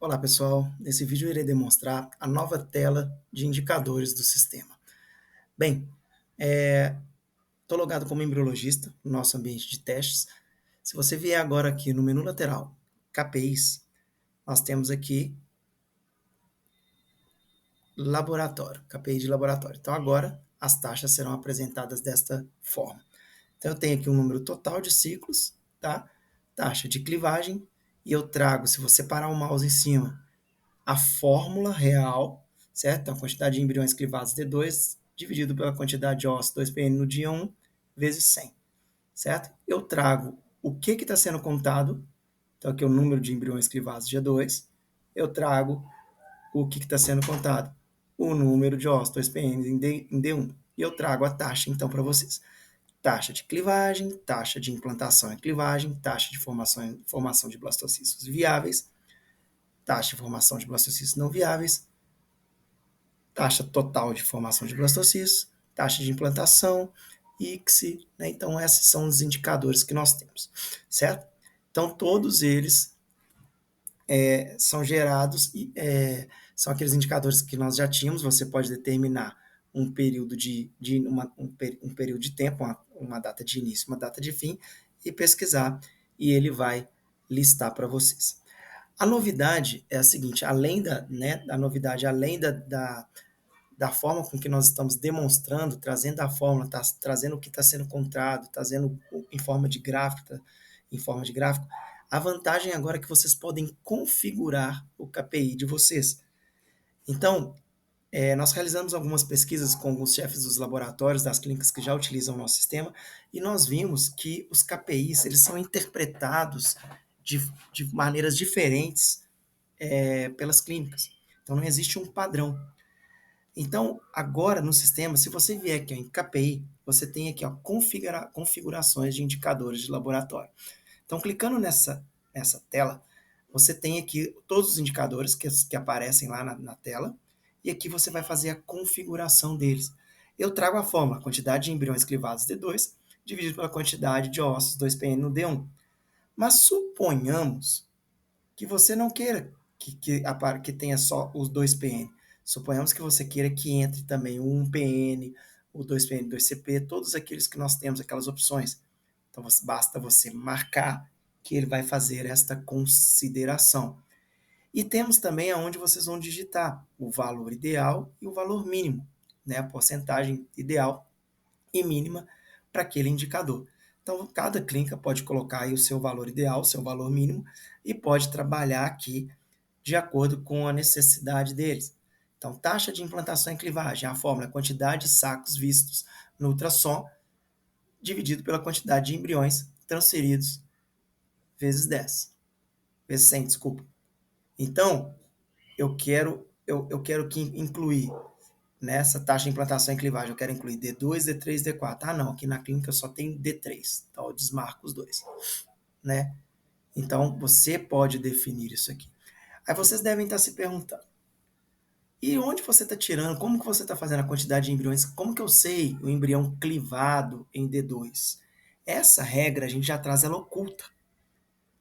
Olá pessoal, nesse vídeo eu irei demonstrar a nova tela de indicadores do sistema. Bem, estou logado como embriologista no nosso ambiente de testes. Se você vier agora aqui no menu lateral, KPIs, nós temos aqui laboratório, KPI de laboratório. Então agora as taxas serão apresentadas desta forma. Então eu tenho aqui um número total de ciclos, tá? Taxa de clivagem, e eu trago, se você parar o mouse em cima, a fórmula real, certo? Então, a quantidade de embriões clivados D2 dividido pela quantidade de ossos 2PN no dia 1 vezes 100, certo? Eu trago o que está sendo contado, então aqui é o número de embriões clivados dia 2, eu trago o que está sendo contado, o número de ossos 2PN em D1, e eu trago a taxa então para vocês. Taxa de clivagem, taxa de implantação e clivagem, taxa de formação de blastocistos viáveis, taxa de formação de blastocistos não viáveis, taxa total de formação de blastocistos, taxa de implantação, ICSI, né? Então esses são os indicadores que nós temos, certo? Então todos eles são gerados e são aqueles indicadores que nós já tínhamos. Você pode determinar um período um período de tempo, uma data de início, uma data de fim, e pesquisar, e ele vai listar para vocês. A novidade é a seguinte: além da forma com que nós estamos demonstrando, trazendo a fórmula, trazendo o que está sendo contado, trazendo em forma de gráfico, a vantagem agora é que vocês podem configurar o KPI de vocês. Então, nós realizamos algumas pesquisas com alguns chefes dos laboratórios das clínicas que já utilizam o nosso sistema, e nós vimos que os KPIs eles são interpretados de maneiras diferentes pelas clínicas. Então, não existe um padrão. Então, agora no sistema, se você vier aqui ó, em KPI, você tem aqui ó, configurações de indicadores de laboratório. Então, clicando nessa tela, você tem aqui todos os indicadores que aparecem lá na tela, e aqui você vai fazer a configuração deles. Eu trago a fórmula, quantidade de embriões clivados D2, dividido pela quantidade de ossos 2PN no D1. Mas suponhamos que você não queira que tenha só os 2PN. Suponhamos que você queira que entre também o 1PN, o 2PN, 2CP, todos aqueles que nós temos, aquelas opções. Então basta você marcar que ele vai fazer esta consideração. E temos também aonde vocês vão digitar o valor ideal e o valor mínimo, né? A porcentagem ideal e mínima para aquele indicador. Então, cada clínica pode colocar aí o seu valor ideal, o seu valor mínimo, e pode trabalhar aqui de acordo com a necessidade deles. Então, taxa de implantação em clivagem, a fórmula é a quantidade de sacos vistos no ultrassom dividido pela quantidade de embriões transferidos vezes 10, vezes 100, desculpa. Então, eu quero que incluir nessa taxa de implantação em clivagem, eu quero incluir D2, D3, D4. Ah, não, aqui na clínica só tem D3, então eu desmarco os dois, né? Então, você pode definir isso aqui. Aí vocês devem estar se perguntando, e onde você está tirando, como que você está fazendo a quantidade de embriões, como que eu sei o embrião clivado em D2? Essa regra a gente já traz ela oculta.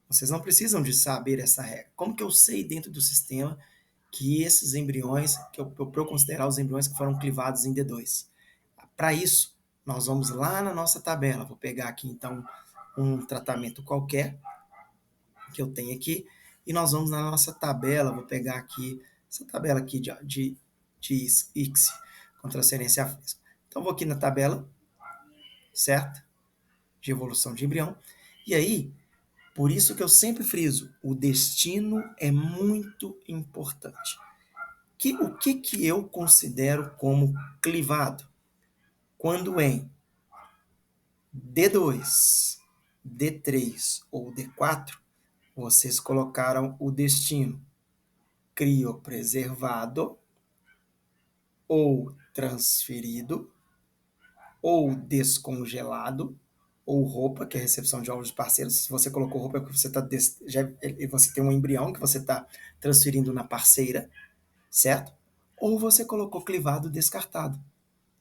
Vocês não precisam de saber essa regra. Como que eu sei dentro do sistema que esses embriões, para eu considerar os embriões que foram clivados em D2? Para isso, nós vamos lá na nossa tabela. Vou pegar aqui, então, um tratamento qualquer que eu tenho aqui, e nós vamos na nossa tabela. Vou pegar aqui, essa tabela aqui de ICSI, com transferência a física. Então, vou aqui na tabela, certo? De evolução de embrião. E aí, por isso que eu sempre friso, o destino é muito importante. O que eu considero como clivado? Quando em D2, D3 ou D4, vocês colocaram o destino criopreservado, ou transferido, ou descongelado, ou roupa, que é a recepção de óvulos de parceiros. Se você colocou roupa, é porque você tem um embrião que você está transferindo na parceira, certo? Ou você colocou clivado descartado.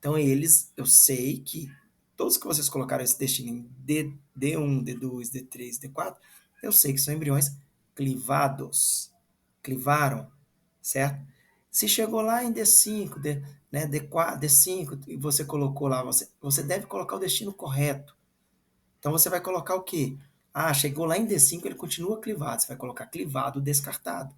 Então, eu sei que todos que vocês colocaram esse destino em D1, D2, D3, D4, eu sei que são embriões clivados. clivaram, certo? Se chegou lá em D5, né, D4, D5 e você colocou lá, você deve colocar o destino correto. Então você vai colocar o quê? Ah, chegou lá em D5, ele continua clivado. Você vai colocar clivado, descartado.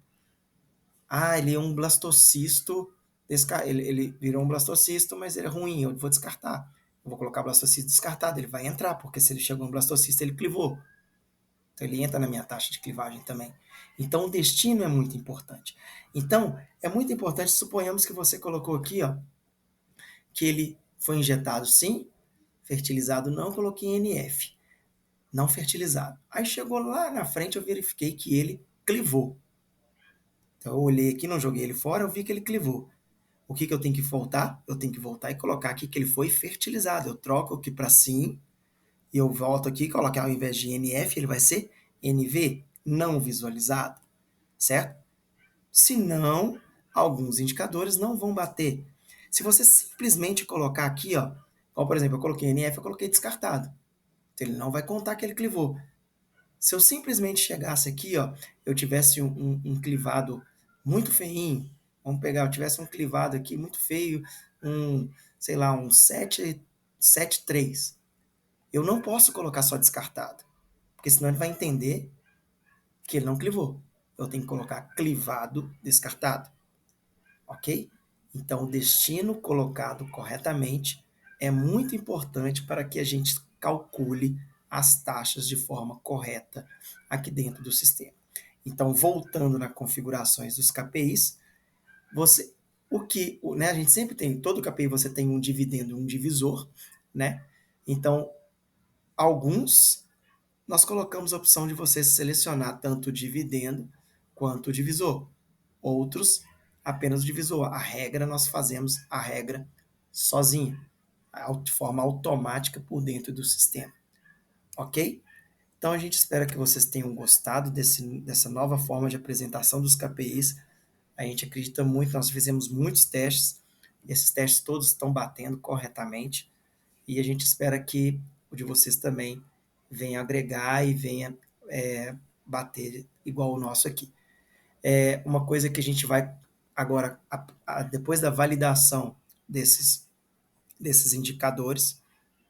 Ah, ele é um blastocisto, ele virou um blastocisto, mas ele é ruim, eu vou descartar. Eu vou colocar blastocisto descartado, ele vai entrar, porque se ele chegou em blastocisto, ele clivou. Então ele entra na minha taxa de clivagem também. Então o destino é muito importante. Então, é muito importante, suponhamos que você colocou aqui, ó, que ele foi injetado sim, fertilizado não, coloquei NF, não fertilizado. Aí chegou lá na frente, eu verifiquei que ele clivou. Então eu olhei aqui, não joguei ele fora, eu vi que ele clivou. O que, que eu tenho que voltar? Eu tenho que voltar e colocar aqui que ele foi fertilizado. Eu troco aqui para sim, e eu volto aqui e coloco ao invés de NF, ele vai ser NV, não visualizado, certo? Senão, alguns indicadores não vão bater. Se você simplesmente colocar aqui, ó, como por exemplo, eu coloquei NF, eu coloquei descartado. Então ele não vai contar que ele clivou. Se eu simplesmente chegasse aqui, ó, eu tivesse um clivado muito feinho, vamos pegar, eu tivesse um clivado aqui muito feio, sei lá, um 7,3. Eu não posso colocar só descartado, porque senão ele vai entender que ele não clivou. Eu tenho que colocar clivado, descartado, ok? Então, o destino colocado corretamente é muito importante para que a gente calcule as taxas de forma correta aqui dentro do sistema. Então, voltando nas configurações dos KPIs, você, né, a gente sempre tem, todo KPI você tem um dividendo e um divisor, né? Então, alguns nós colocamos a opção de você selecionar tanto o dividendo quanto o divisor. Outros, apenas o divisor. A regra, nós fazemos a regra sozinha, de forma automática por dentro do sistema. Ok? Então a gente espera que vocês tenham gostado dessa nova forma de apresentação dos KPIs. A gente acredita muito, nós fizemos muitos testes, e esses testes todos estão batendo corretamente, e a gente espera que o de vocês também venha agregar e venha bater igual o nosso aqui. Uma coisa que a gente vai agora, depois da validação desses indicadores,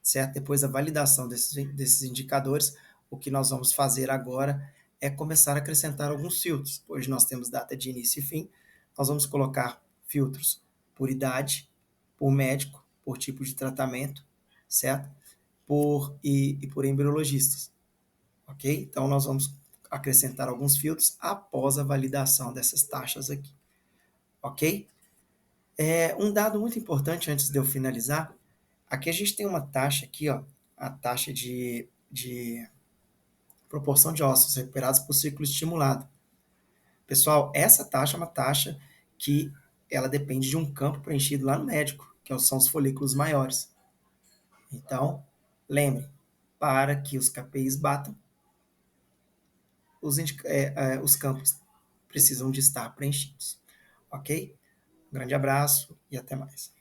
certo? Depois da validação desses indicadores, o que nós vamos fazer agora é começar a acrescentar alguns filtros. Hoje nós temos data de início e fim, nós vamos colocar filtros por idade, por médico, por tipo de tratamento, certo? E por embriologistas, ok? Então nós vamos acrescentar alguns filtros após a validação dessas taxas aqui, ok? Um dado muito importante antes de eu finalizar, aqui a gente tem uma taxa aqui, ó, a taxa de proporção de ossos recuperados por ciclo estimulado. Pessoal, essa taxa é uma taxa que ela depende de um campo preenchido lá no médico, que são os folículos maiores. Então, lembre, para que os KPIs batam, os campos precisam de estar preenchidos. Ok? Um grande abraço e até mais.